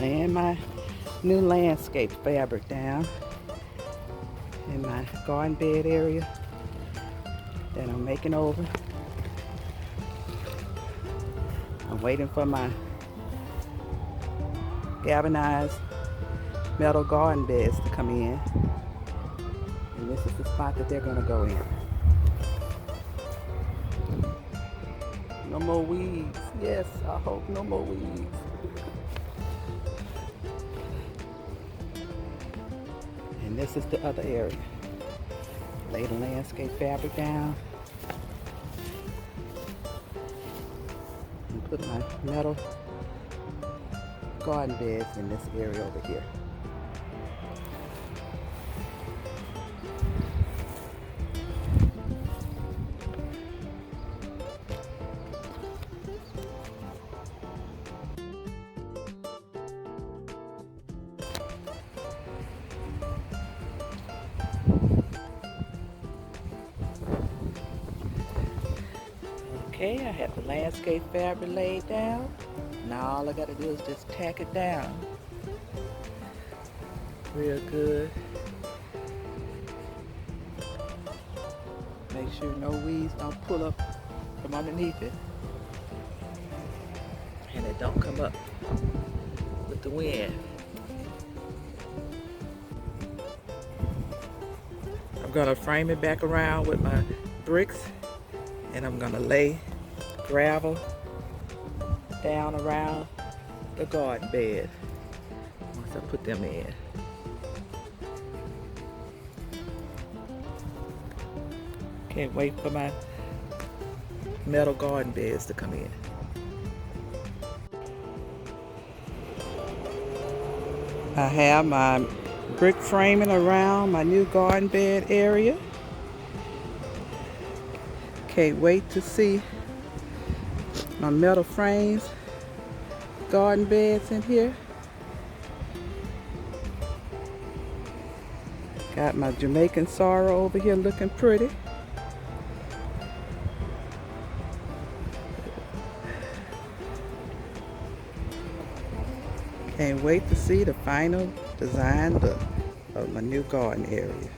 Laying my new landscape fabric down in my garden bed area that I'm making over. I'm waiting for my galvanized metal garden beds to come in. And this is the spot that they're going to go in. No more weeds. Yes, I hope no more weeds. And this is the other area. Lay the landscape fabric down. And put my metal garden beds in this area over here. Okay, I have the landscape fabric laid down. Now all I gotta do is just tack it down real good. Make sure no weeds don't pull up from underneath it. And it don't come up with the wind. I'm gonna frame it back around with my bricks, and I'm gonna lay gravel down around the garden bed once I put them in. Can't wait for my metal garden beds to come in. I have my brick framing around my new garden bed area. Can't wait to see my metal frames, garden beds in here. Got my Jamaican sorrel over here looking pretty. Can't wait to see the final design look of my new garden area.